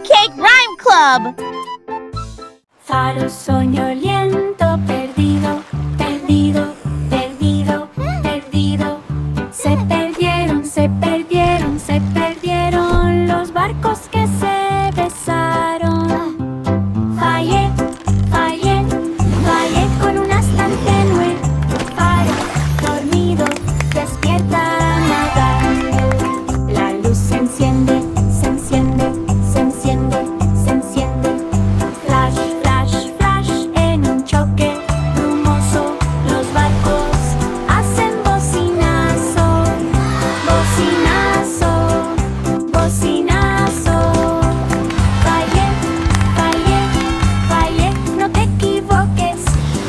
Pancake Rhyme Club! Faro soñoliento, perdido, perdido, perdido, perdido. Se perdieron, se perdieron, se perdieron los barcos que se besaron. Fallé, fallé, fallé con un asta tenue. Faro dormido, despierta nadando. La luz se enciende, se enciende, se enciende, se enciende. Flash, flash, flash en un choque brumoso. Los barcos hacen bocinazo, bocinazo, bocinazo. Fallé, fallé, fallé, no te equivoques.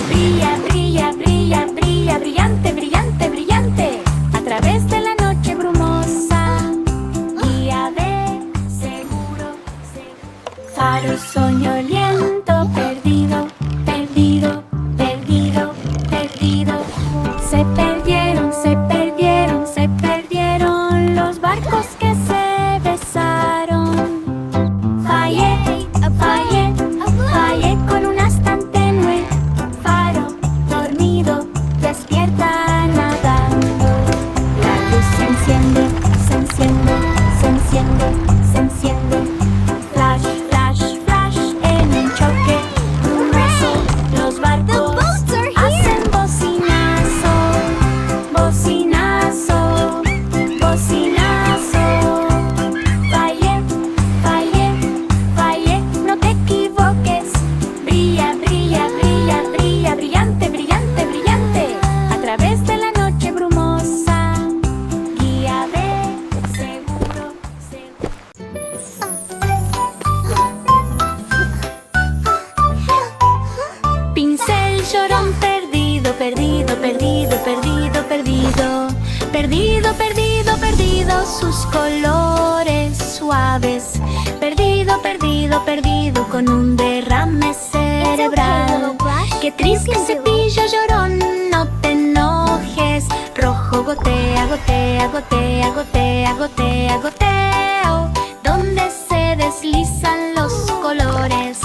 Brilla, brilla, brilla, brilla, brillante, brillante, brillante. A través de la noche brumosa, guía de seguro, seguro. Faro soñoliento, perdido, perdido, perdido, perdido. Se perdieron, se perdieron, se perdieron los barcos que se besaron. Fallé, fallé, fallé con un asta tenue. Faro dormido, despierta nadando. La luz se enciende, se enciende, se enciende, se enciende. Flash, flash, flash en un choque brumoso. Los barcos hacen bocinazo, bocinazo, bocinazo. Fallé, fallé, fallé, no te equivoques. Brilla, brilla, brilla, brilla, brillante, brillante, brillante. A través de la noche brumosa, guía de seguro, seguro. Pincel llorón perdido, perdido, perdido, perdido, perdido. Perdido, perdido, perdido sus colores suaves. Perdido, perdido, perdido con un derrame cerebral. Qué triste cepillo llorón, no te enojes. Rojo gotea, gotea, gotea, gotea, gotea, goteo. Donde se deslizan los colores.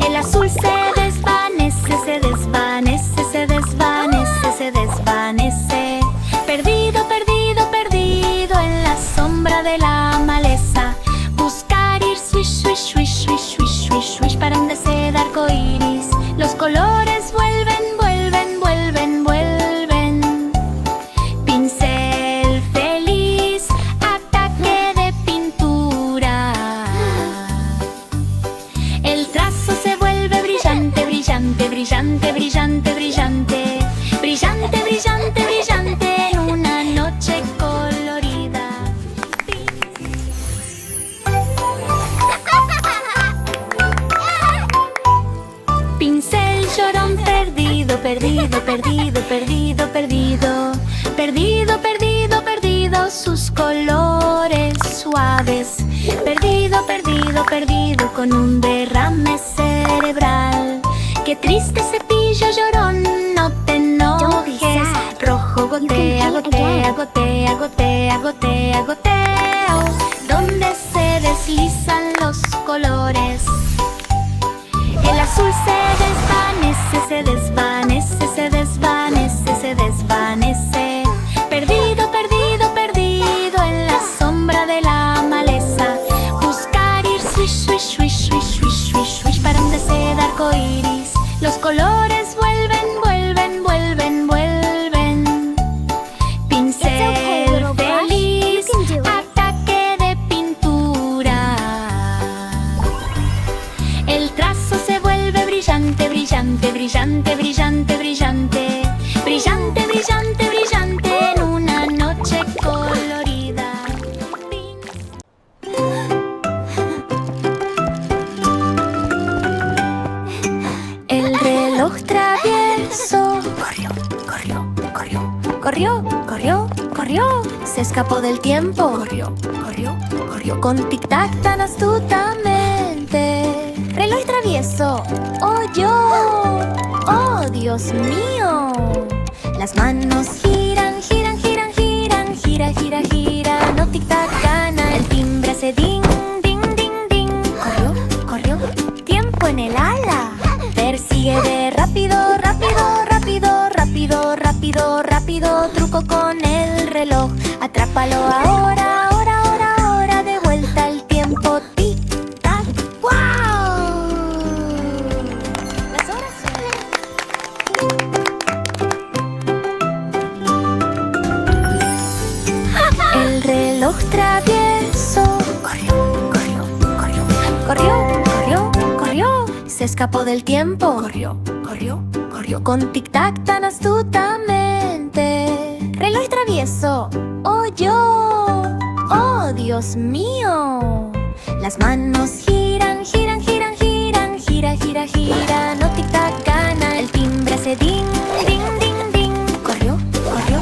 El azul se desvanece, se desvanece, se desvanece, se desvanece. Perdido, perdido, perdido en la sombra de la maleza. Buscar ir swish, swish, swish, swish, swish, swish, swish para un deseo de arcoíris. Los colores vuelven, vuelven, vuelven, vuelven. Pincel feliz, ataque de pintura. El trazo se vuelve brillante, brillante, brillante, brillante, brillante. Brillante, brillante, brillante en una noche colorida. Pincel llorón perdido, perdido, perdido, perdido, perdido. Perdido, perdido, perdido sus colores suaves. Perdido, perdido, perdido con un derrame cerebral. Qué triste cepillo llorón, no te enojes. Rojo gotea, gotea, gotea, gotea, gotea, goteo. Donde se deslizan los colores. El azul se desvanece, se desvanece, se desvanece, se desvanece. Perdido, perdido, perdido en la sombra de la maleza. Buscar ir swish, swish, swish, swish, swish, swish, swish para un deseo de arcoíris. Los colores vuelven, vuelven, vuelven, vuelven. Pincel feliz, ataque de pintura. El trazo se vuelve brillante, brillante, brillante, brillante, brillante. Brillante, brillante, brillante en una noche colorida. El reloj travieso corrió, corrió, corrió, corrió, corrió, corrió. Se escapó del tiempo. Corrió, corrió, corrió con tic-tac tan astutamente. Reloj travieso, oh yo, oh Dios mío. Las manos giran, giran, giran, giran, gira, gira, gira. No tic-tac gana, el timbre hace ding, ding, ding, Atrápalo ahora, ahora, ahora, ahora. De vuelta el tiempo. Tic, tac, ¡guau! Las horas suenan. El reloj travieso corrió, corrió, corrió. Corrió, corrió, corrió. Se escapó del tiempo. Corrió, corrió, corrió. Con tic-tac tan astutamente. Reloj travieso, oh yo, oh Dios mío. Las manos giran, giran, giran, giran. Gira, gira, gira. No tic-tac gana. El timbre hace ding, ding, ding, ding. Corrió, corrió.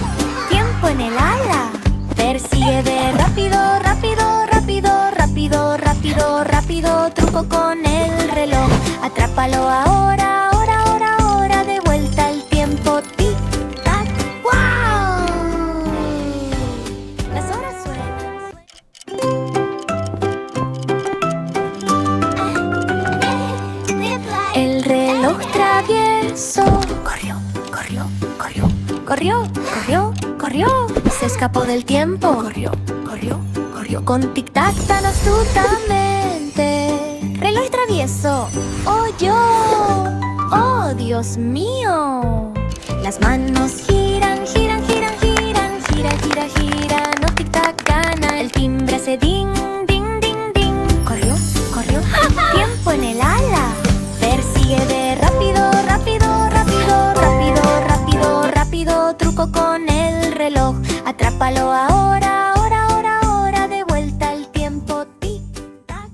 Tiempo en el ala. Persigue de rápido, rápido, rápido, rápido, rápido, rápido. Truco con el reloj. Atrápalo ahora, ahora, ahora, ahora. De vuelta el tiempo. Tic, tac, ¡guau! Las horas suenan. El reloj travieso corrió, corrió, corrió. Corrió, corrió, corrió. Se escapó del tiempo. Corrió, corrió, corrió. Con tic-tac tan astutamente. Reloj travieso, oh yo, oh Dios mío. Las manos giran, giran, giran, giran. Gira, gira, gira. No tic-tac gana. El timbre hace ding, ding, ding, ding. Corrió, corrió. Tiempo en el ala. Persigue de rápido, rápido, rápido, rápido, rápido, rápido. Truco con el reloj. Atrápalo ahora, ahora, ahora, ahora. De vuelta el tiempo. Tic, tac.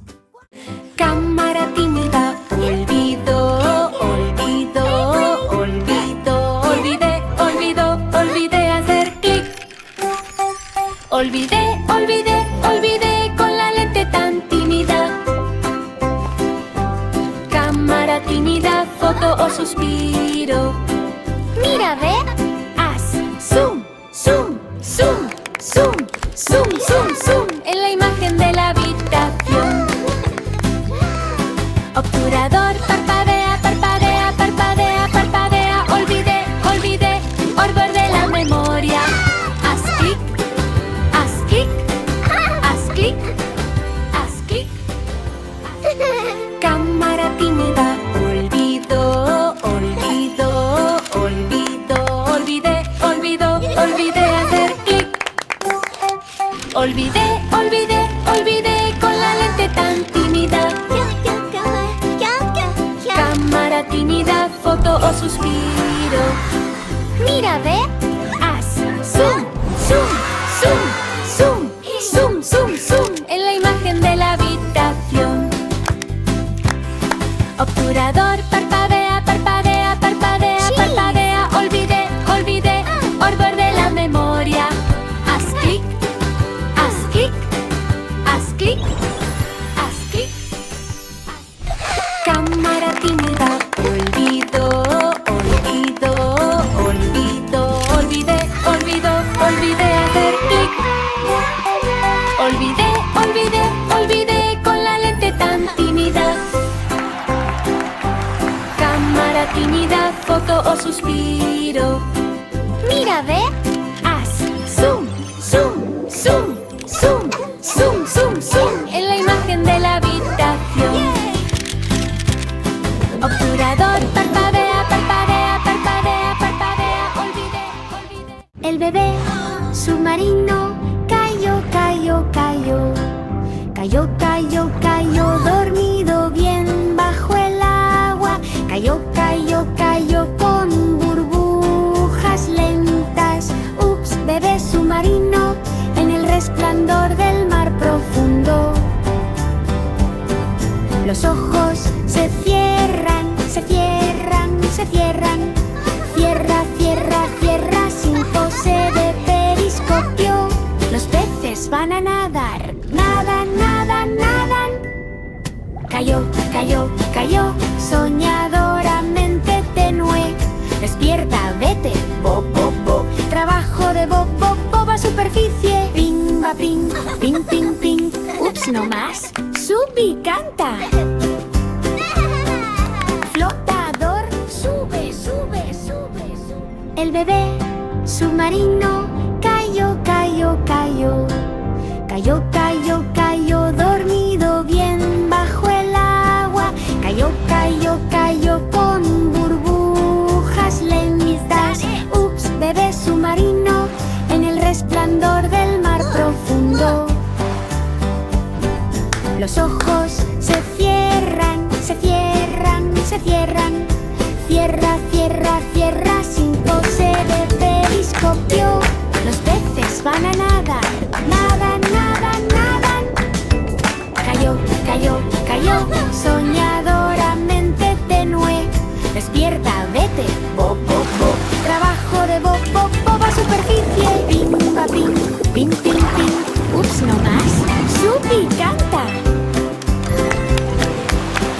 Cámara tímida. Olvido, olvido, olvido. Olvidé, olvido, olvidé hacer clic. Olvidé, olvidé, olvidé con la lente tan tímida. Cámara tímida, foto o suspiro. Mira, ve. Haz zoom, zoom, zoom, zoom, zoom, zoom, zoom. En la imagen de la habitación. Obturador, parpadea, parpadea, parpadea, parpadea. Olvidé, olvidé, olvidé de la memoria. Haz clic, haz clic, haz clic, haz clic. Cámara tímida. Olvido, olvido, olvido, olvidé, olvido, olvidé hacer clic. Olvidé, olvidé, olvidé con la lente tan tímida. Cámara tímida, foto o suspiro. Mira, ve. Haz zoom, zoom, zoom, zoom, zoom, zoom, zoom. En la imagen de la habitación. Obturador, parpadea, parpadea, parpadea, parpadea. Olvidé, olvidé, olvidé de la memoria. Haz clic, haz clic, haz clic, haz clic. Cámara tímida. Olvido, olvido, olvido, olvidé, olvido, olvidé hacer clic. Olvidé, olvidé, olvidé con la lente tan tímida. Cámara tímida, foto o suspiro. Mira, ve. Haz zoom, zoom, zoom, zoom, zoom, zoom, zoom. En la imagen de la habitación. Obturador, parpadea, parpadea, parpadea, parpadea. Olvidé, olvidé. El bebé submarino cayó, cayó, cayó. Cayó, cayó, cayó, dormido bien bajo el agua. Cayó, cayó, cayó con burbujas lentas. Ups, bebé submarino en el resplandor del mar profundo. Los ojos se cierran, se cierran, se cierran. Cierra, cierra, cierra sin pose de periscopio. Los peces van a nadar, nadan, nadan, nadan. Cayó, cayó, cayó, soñadoramente tenue. Despierta, vete, bo, bo, bo. Trabajo de bo, bo, boba superficie. Ping, ba, ping, ping, ping, ping. Ups, no más. Sube y canta. Flotador, sube, sube, sube, sube. El bebé submarino cayó, cayó, cayó, cayó. Cayó, cayó, cayó, dormido bien bajo el agua. Cayó, cayó, cayó con burbujas leñitas. Ups, bebé submarino en el resplandor del mar profundo. Los ojos se cierran, se cierran, se cierran. Cierra, cierra, cierra, 5 de periscopio. Los peces van a nadar, nadan, nadan, nadan. Cayó, cayó, cayó, soñadoramente tenue. Despierta, vete, bob, bob, bob. Trabajo de bob, bob, bob a superficie. Pim, pa, pim, pim, pim, pim. Ups, no más. Subi, canta.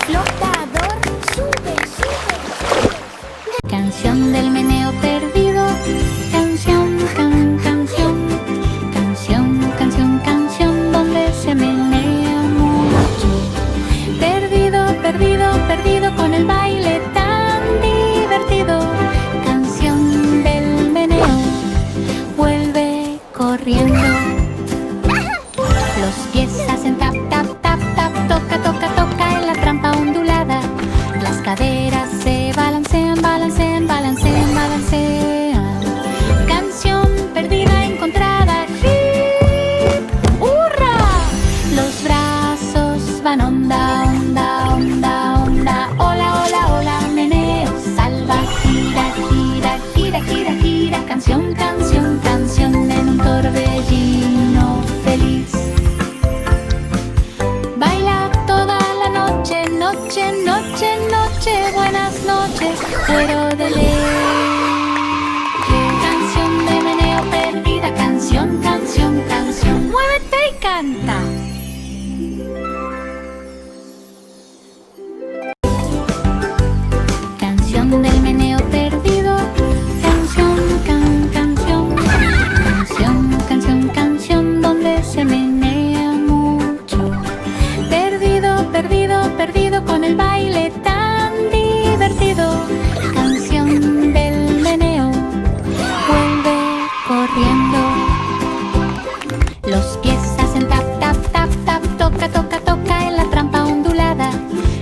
Flotador, sube, sube. Canción del meneo perdido. Canción, canción. Canción, canción, canción donde se menea mucho. Perdido, perdido, perdido con el baile tan divertido. Canción del meneo, vuelve corriendo. Los pies hacen tap, tap, tap, tap. Toca, toca, toca en la trampa ondulada. Las caderas se balancean, balancean, balancean, balancean. Canción perdida encontrada. ¡Hip! ¡Hurra! Los brazos van onda, onda, onda, onda. Hola, hola, hola, meneo, salva, gira, gira, gira, gira, gira. Canción, canción, canción en un torbellino feliz. Baila toda la noche, noche, noche, noche. Buenas noches, pero de ley. Canción de meneo perdida, canción, canción, canción. Muévete y canta. Canción del meneo perdido. Canción, canción. Canción, canción, canción donde se menea mucho. Perdido, perdido, perdido con el baile tan divertido. Canción del meneo, vuelve corriendo. Los pies hacen tap, tap, tap, tap. Toca, toca, toca en la trampa ondulada.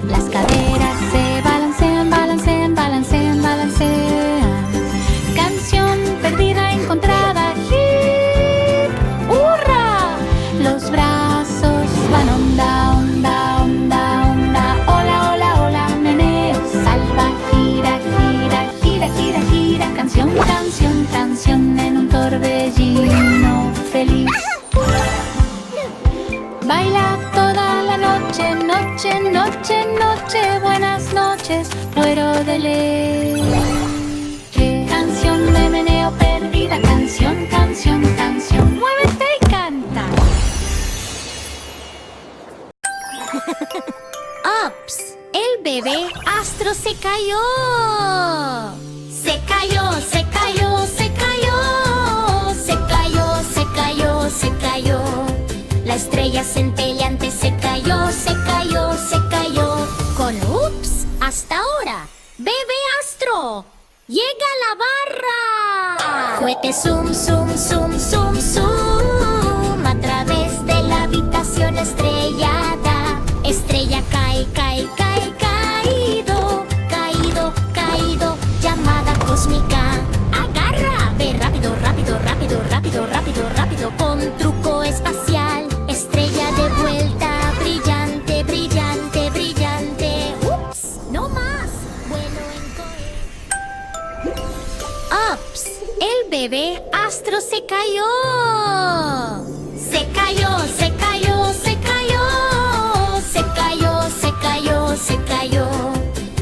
Las caderas se balancean, balancean, balancean, balancean. Canción perdida encontrada. ¡Hip! ¡Hurra! Los brazos van onda, onda, onda, onda. Hola, hola, hola, meneo, salva, gira, gira, gira, gira, gira. Canción, canción, canción en un torbellino feliz. Baila toda la noche, noche, noche, noche. Buenas noches, muero de ley. Canción de meneo perdida, canción, canción, canción. Muévete y canta. Ups, el bebé astro se cayó. Se cayó, se cayó, se cayó. Se cayó, se cayó, se cayó. La estrella centelleante se cayó, se cayó, se cayó. Con ups, hasta ahora. Bebé astro, llega a la barra. Cohete zoom, zoom, zoom, zoom, zoom. A través de la habitación estrellada. Estrella cae, cae, cae, caído. Caído, caído, llamada cósmica. Agarra, ve rápido, rápido, rápido, rápido, rápido, rápido. Con truco espacial. Estrella de vuelta, brillante, brillante, brillante. Ups, no más, vuelo en cohete. Ups, el bebé astro se cayó. Se cayó, se cayó, se cayó. Se cayó, se cayó, se cayó.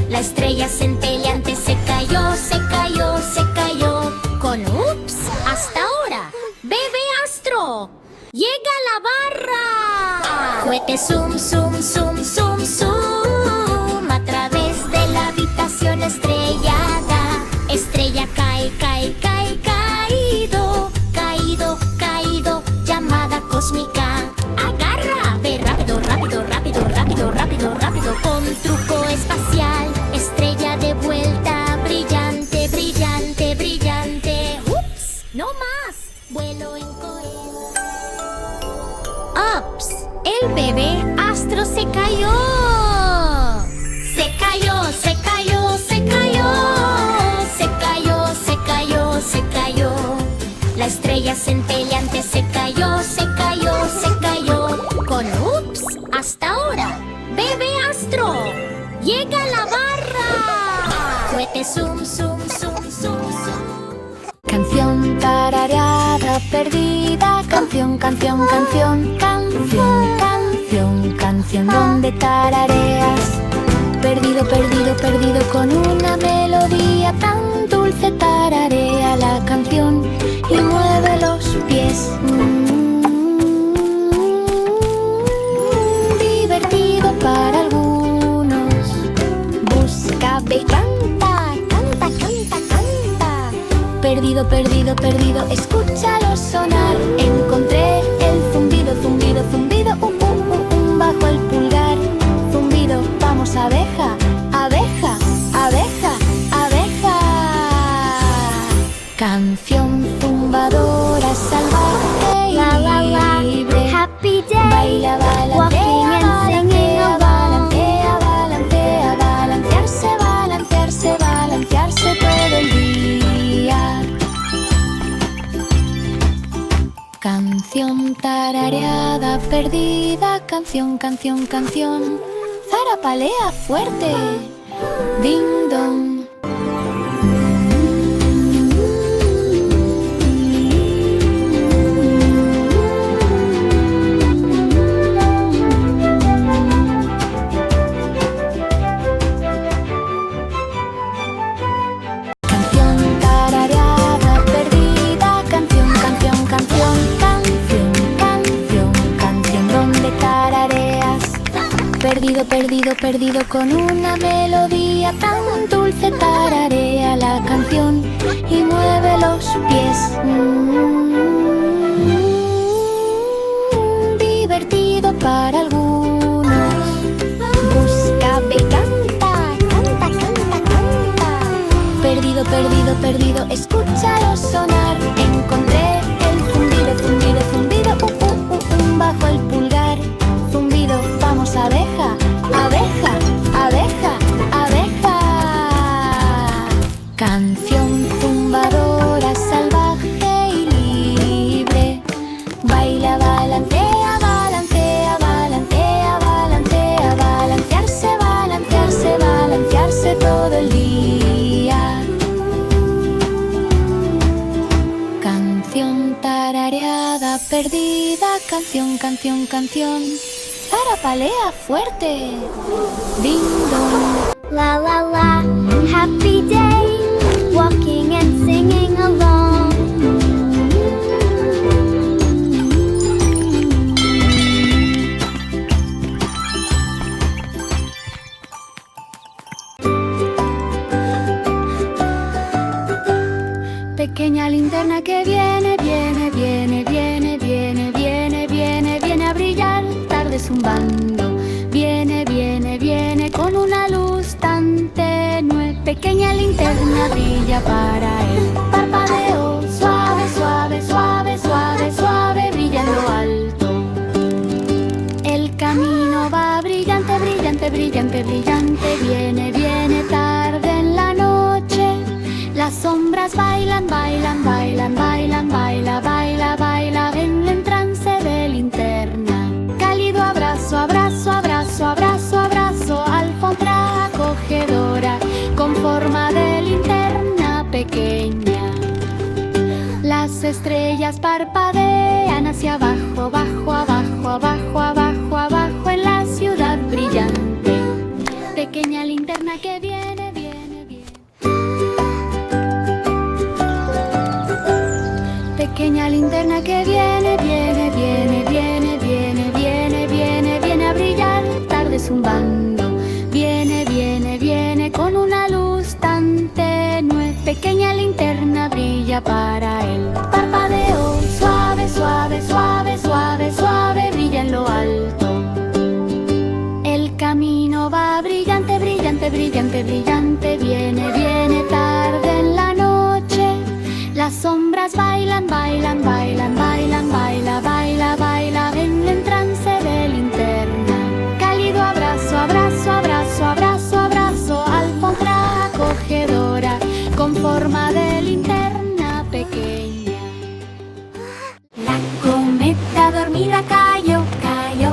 La estrella centelleante se cayó, se cayó, se cayó. Con ups, hasta ahora. Bebé astro, llega a la barra. Cohete zoom, zoom, zoom, zoom, zoom. A través de la habitación estrellada. Estrella cae, cae, cae, caído. Caído, caído, llamada cósmica. Agarra, ve rápido, rápido, rápido, rápido, rápido, rápido. Con truco espacial. Estrella de vuelta, brillante, brillante, brillante. Ups, no más, vuelo en cohete. El bebé astro se cayó. Se cayó, se cayó, se cayó. Se cayó, se cayó, se cayó. La estrella centelleante se cayó, se cayó, se cayó. Con ups, hasta ahora. Bebé astro, llega a la barra. Cohete zum, zum, zum, zum, zum. Canción tarareada perdida. Canción, canción, canción. Canción, canción, canción donde tarareas. Perdido, perdido, perdido con una melodía tan dulce. Tararea la canción y mueve los pies. Divertido para algunos. Busca, ve, canta, canta, canta, canta. Perdido, perdido, perdido, escúchalo sonar. Encontré el zumbido, zumbido, zumbido, bajo el pulgar. Zumbido, vamos abeja, abeja, abeja, abeja. Canción zumbadora, salvaje y libre. Happy day, baila, balancea, balancea, balancea, balancea, balancearse, balancearse, balancearse todo el día. Canción tarareada perdida. Canción, canción, canción. Zarapalea fuerte. Ding dong. Perdido, perdido, perdido con una melodía tan dulce. Tararea la canción y mueve los pies. Divertido para algunos. Busca, ve, canta, canta, canta, canta. Perdido, perdido, perdido, escúchalo sonar. Encontré el zumbido, zumbido, zumbido, bajo el pulgar. Zumbido, vamos abeja, abeja, abeja, abeja. Canción zumbadora, salvaje y libre. Baila, balancea, balancea, balancea, balancea, balancearse, balancearse, balancearse todo el día. Canción tarareada perdida. Canción, canción, canción. Zarapalea fuerte. Ding dong. La la la. Happy day. Walking and singing along. Pequeña linterna que viene, viene, viene, viene, viene, viene, viene, viene a brillar. Tarde zumbando. Viene, viene, viene con una luz tan tenue. Pequeña linterna brilla para él. Parpadeo, suave, suave, suave, suave, suave, brilla en lo alto. El camino va brillante, brillante, brillante, brillante. Viene, viene tarde en la noche. Las sombras bailan, bailan, bailan, bailan, baila, baila, baila en el trance de linterna. Cálido abrazo, abrazo, abrazo, abrazo, abrazo. Alfombra acogedora con forma de linterna pequeña. Las estrellas parpadean hacia abajo, abajo, abajo, abajo, abajo, abajo en la ciudad brillante. Pequeña linterna que viene, viene, viene. Pequeña linterna que viene, viene, viene, viene, viene, viene, viene, viene a brillar, tarde zumbando. Viene, viene, viene con una luz tan tenue. Pequeña linterna brilla para él. Parpadeo, suave, suave, suave, suave, suave, brilla en lo alto. El camino va brillante, brillante, brillante, brillante. Viene, viene tarde en la noche. Las sombras bailan, bailan, bailan, bailan, baila, baila, baila en el trance del linterna. dormida cayó, cayó,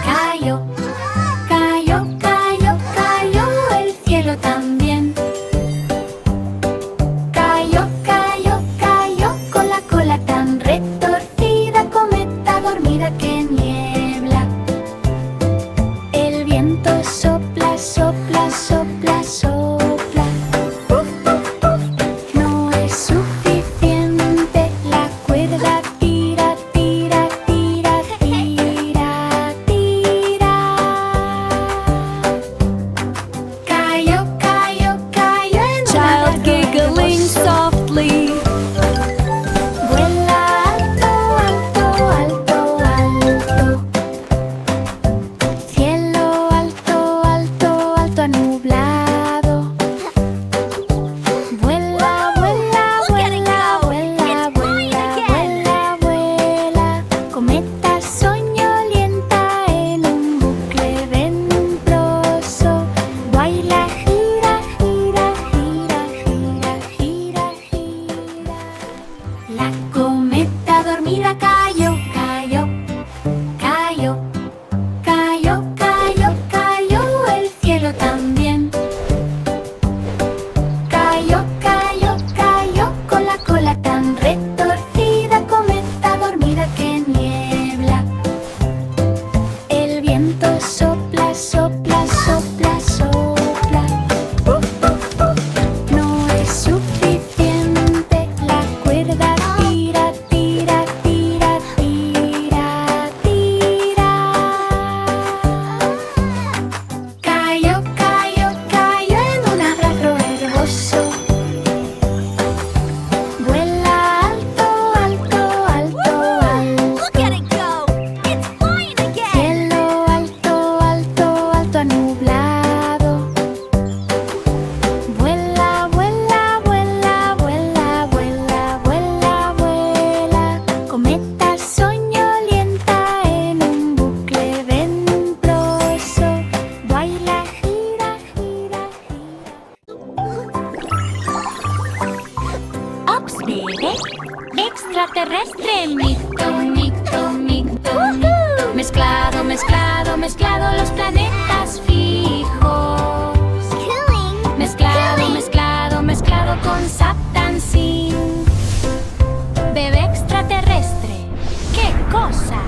cayó, cayó, cayó, cayó el cielo también. Cayó, cayó, cayó con la cola tan retorcida, cometa dormida que niebla. El viento sopla, sopla, sopla, sopla. Uf, uf, uf. No es suficiente, la cuerda tira, tira, tira, tira, tira. Cayó, cayó, cayó en un Child giggling arroyo. softly. Vuela alto, alto, alto, alto. Cielo alto, alto, alto nublado. Vuela, vuela, vuela, vuela, vuela, vuela, vuela. Cometa soñolienta en un bucle ventoso. Baila, gira, gira, gira, gira, gira, gira. La cometa dormida cayó, cayó, cayó, cayó, cayó, cayó el cielo también. Cayó, cayó, cayó con la cola tan retorcida, cometa dormida que niebla. El viento sopla, sopla, sopla, sopla. No es suficiente, la cuerda tira, tira, tira, tira, tira. Cayó, cayó, cayó en un arroyo herboso. Vuela alto, alto, alto, alto. Look at it go! It's flying again! Cielo alto, alto, alto nublado. Vuela, vuela, vuela, vuela, vuela, vuela, vuela. Cometa soñolienta en un bucle ventoso. Baila, gira, gira, gira. Ops, bebé. Extraterrestre, mito, mito, mito, mito. Mezclado, mezclado, mezclado los planetas fijos. Mezclado, mezclado, mezclado con Saptansin. Bebé extraterrestre, ¿qué cosa?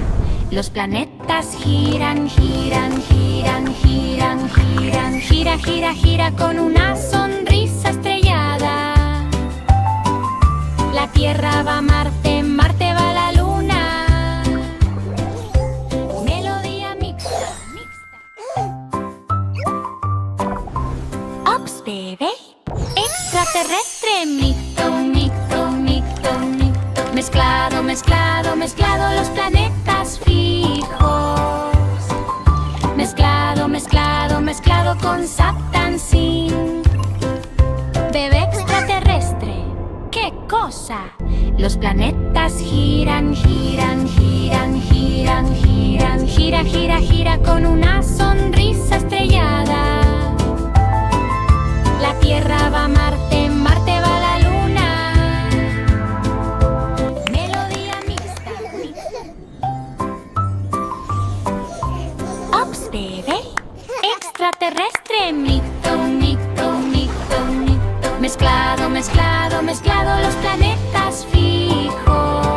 Los planetas giran, giran, giran, giran, giran, gira, gira, gira con una sonrisa estrellada. La Tierra va a Marte, Marte va a la Luna. Melodía mixta, mixta. Ops, bebé. Extraterrestre, mito, mito, mito, mito. Mezclado, mezclado, mezclado los planetas fijos. Mezclado, mezclado, mezclado con Saptansin. Bebé extraterrestre, ¿qué cosa? Los planetas giran, giran, giran, giran, giran, gira, gira, gira con una sonrisa estrellada. La Tierra va a Marte, Marte va a la Luna. Melodía mixta, mixta. Ops, bebé. Extraterrestre, mito, mito, mito, mito. Mezclado, mezclado, mezclado los planetas fijos.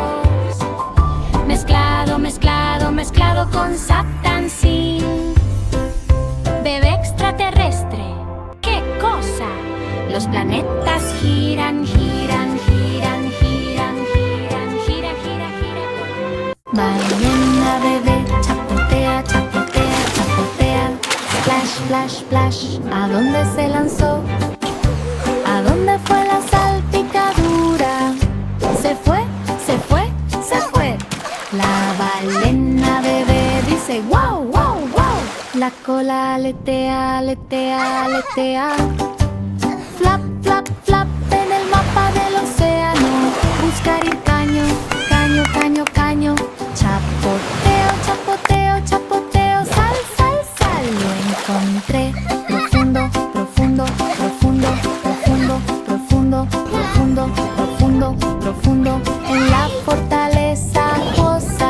Mezclado, mezclado, mezclado con Saptansin. Bebé extraterrestre, ¿qué cosa? Los planetas giran, giran, giran, giran, giran, gira, gira, gira. Ballena bebé, chapotea, chapotea, chapotea. Splash, splash, splash, ¿a dónde se lanzó? ¿A dónde fue la salpicadura? Se fue, se fue, se fue. La ballena bebé dice wow, wow, wow. La cola aletea, aletea, aletea. Flap, flap, flap en el mapa del océano. Buscar el caño, caño, caño, caño. Chapoteo, chapoteo, chapoteo. Sal, sal, sal. Lo encontré. Profundo, profundo, profundo, profundo, profundo, profundo, profundo, profundo. En la fortaleza acuosa.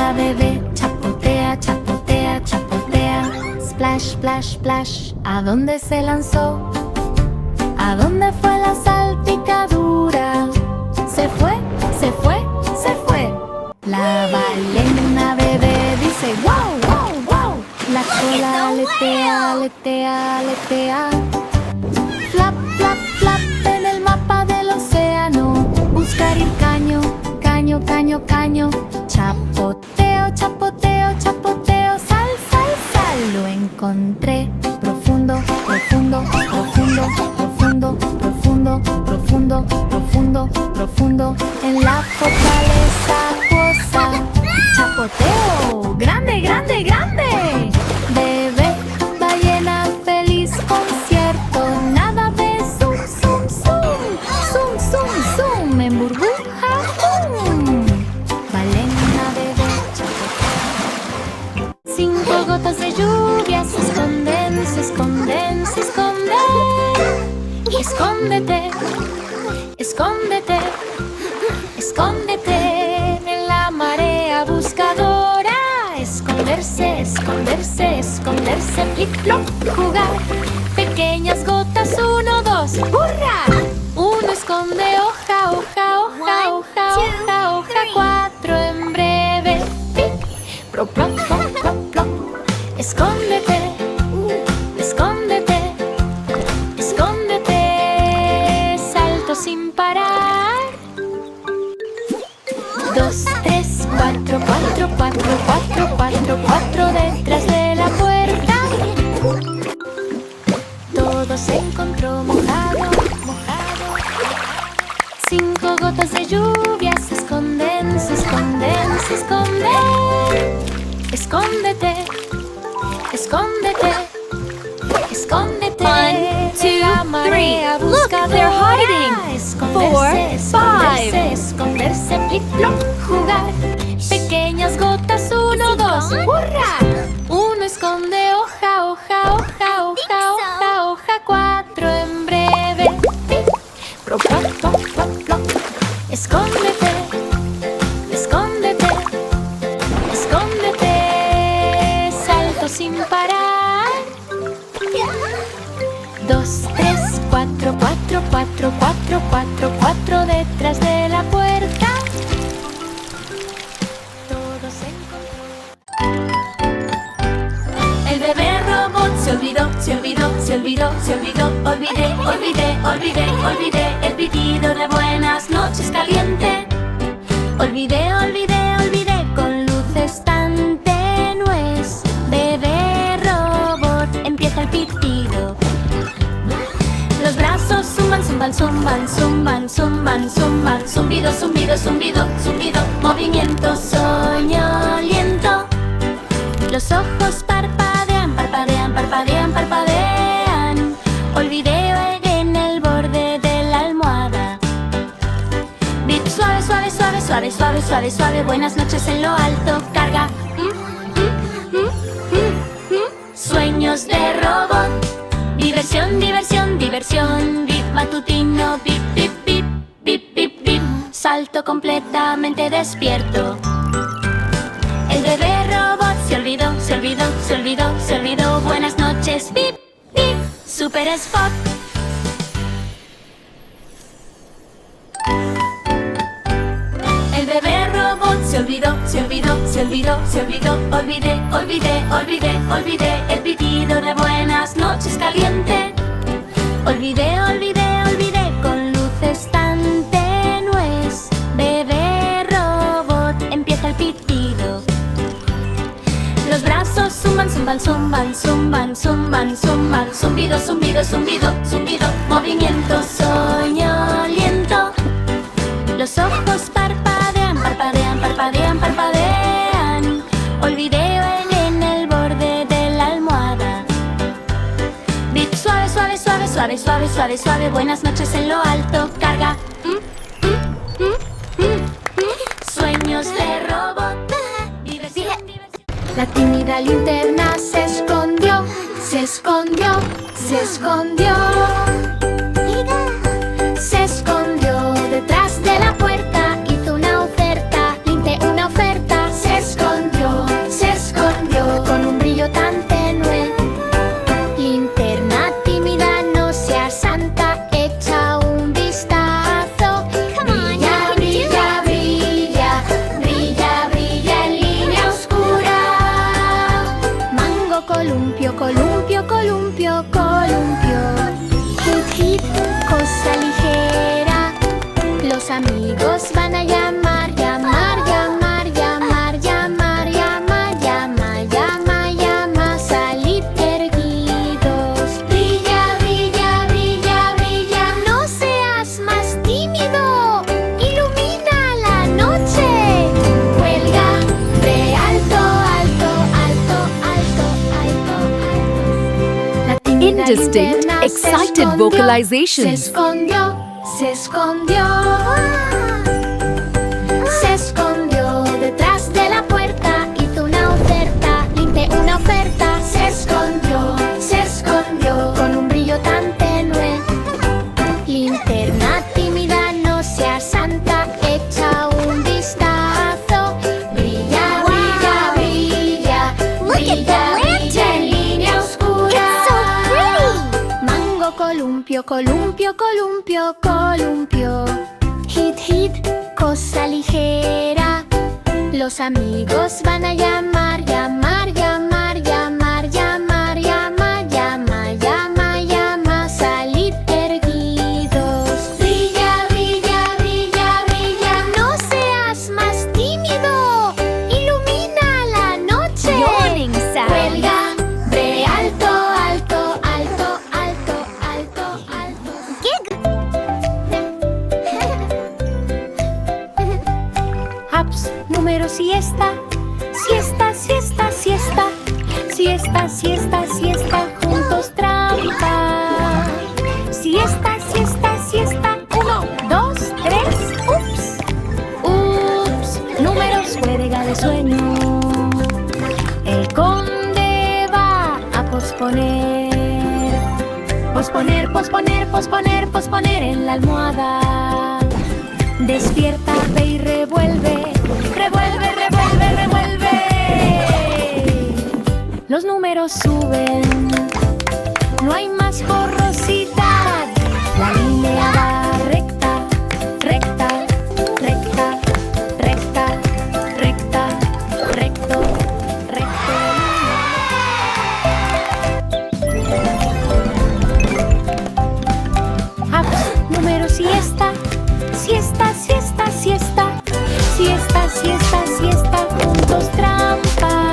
la bebé chapotea, chapotea, chapotea. Splash, splash, splash, ¿a dónde se lanzó? ¿A dónde fue la salpicadura? Se fue, se fue, se fue. La balena bebé dice wow, wow, wow. La cola aletea, aletea, aletea. Flap, flap, flap en el mapa del océano. Buscar el caño, caño, caño, caño. Chapoteo, chapoteo, chapoteo. Sal, sal, sal. Lo encontré. Profundo, profundo, profundo, profundo, profundo, profundo, profundo, profundo. En la fortaleza posa. Chapoteo. Grande, grande, grande. Bebé, ballena, feliz concierto. Nada de zoom, zoom, zoom. Zoom, zoom, zoom. En burbuja, boom. Balena, bebé, chapoteo. 5 gotas de lluvia se esconden, se esconden, se esconden. Escóndete, escóndete, escóndete en la marea buscadora. Esconderse, esconderse, esconderse, flip-flop, jugar. Pequeñas gotas, 1, 2, ¡hurra! 1 esconde hoja, hoja, hoja, hoja, hoja, hoja. 4 en breve, pip, plop, plop, plop, plop, plop. Escóndete, escóndete, escóndete. Salto sin parar. 2, 3, 4, 4, 4, 4, 4, 4 detrás de la puerta. Todo se encontró mojado, mojado. 5 gotas de lluvia se esconden, se esconden, se esconden. Escóndete, escóndete, escóndete. 1, 2, en la marea 3. Look, they're buscadora. hiding. Esconderse, 4, 5. esconderse, esconderse, flip-flop, jugar. Pequeñas gotas, 1, 2, ¡hurra! 1 esconde hoja, hoja, hoja, hoja, hoja, hoja. 4 en breve, pip, plop, plop, plop, plop, plop. Escóndete, escóndete, escóndete. Salto sin parar. 2, 3, 4, 4, 4, 4, 4, 4 detrás de la puerta. Todo se encontró. El bebé robot se olvidó, se olvidó, se olvidó, se olvidó. Olvidé, olvidé, olvidé, olvidé el pitido de buenas noches caliente. Olvidé, olvidé, olvidé con luces tan tenues. Bebé robot, empieza el pitido. Los brazos zumban, zumban, zumban, zumban, zumban, zumban. Zumbido, zumbido, zumbido, zumbido. Movimiento, soñoliento. Los ojos parpadean, parpadean, parpadean, parpadean. Olvidé en el borde de la almohada. Beat suave, suave, suave, suave, suave, suave, suave. Buenas noches en lo alto, carga. Sueños de robot. Diversión, diversión, diversión. Bip matutino, bip, bip, bip, bip, bip, bip. Salto completamente despierto. El bebé robot se olvidó, se olvidó, se olvidó, se olvidó. Buenas noches, bip, bip. Super Spot. El bebé robot se olvidó, se olvidó, se olvidó, se olvidó. Olvidé, olvidé, olvidé, olvidé el pitido de buenas noches caliente. Olvidé, olvidé, olvidé con luces tan tenues. Bebé robot, empieza el pitido. Los brazos zumban, zumban, zumban, zumban, zumban, zumban. Zumbido, zumbido, zumbido, zumbido. Movimiento soñoliento. Los ojos parpadean, parpadean, parpadean, parpadean. Olvidé en el borde de la almohada. Beat suave, suave, suave, suave, suave, suave, suave. Buenas noches en lo alto, carga. Sueños de robot. Diversión, diversión. La tímida linterna se escondió, se escondió, se escondió. Se escondió detrás de la puerta, hizo una oferta, linté una oferta. Se escondió. columpio. Hit, hit, cosa ligera. Los amigos van a llamar, llamar, llamar, llamar, llamar, llamar, llama, llama, llama. Salid erguidos. Brilla, brilla, brilla, brilla. No seas más tímido. Ilumina la noche. Cuelga, ve alto, alto, alto, alto, alto, alto. La tímida Indistinct, linterna se excited escondió, vocalizations. Se escondió, se escondió. Se escondió detrás de la puerta. Hizo una oferta, limpié una oferta. Se escondió con un brillo tan tenue. Linterna tímida, no seas santa. Echa un vistazo. Brilla, brilla, brilla. Brilla, brilla en línea oscura. Mango, columpio, columpio, columpio, columpio. Hit, hit, cosa ligera. Los amigos van a llamar, llamar, llamar, llamar, llamar, llama, llama, llama, llama. Salid erguidos. Brilla, brilla, brilla, brilla. No seas más tímido. Ilumina la noche. Yawning sound. Cuelga, ve alto, alto, alto, alto, alto, alto. Ups, número siesta. Siesta, siesta, siesta. Siesta, siesta, siesta. Juntos trampa. Siesta, siesta, siesta. 1, 2, 3. Ups. Ups, números juega de sueño. El conde va a posponer. Posponer, posponer, posponer, posponer en la almohada. Despierta, ve y revuelve. Revuelve, revuelve, revuelve. Los números suben. No hay más borrosidad. La línea va recta, recta, recta, recta, recta, recto, recto. Número siesta. Siesta, siesta, siesta. Siesta, siesta, siesta. Juntos trampa.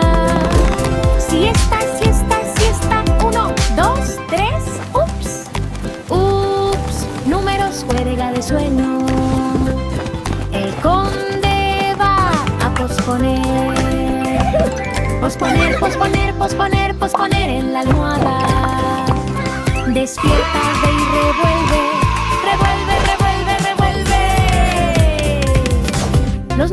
Siesta, siesta, siesta. 1, 2, 3. Ups. Ups. Números juega de sueño. El conde va a posponer. Posponer, posponer, posponer, posponer en la almohada. Despierta, ve y revuelve. Revuelve, revuelve, revuelve. Los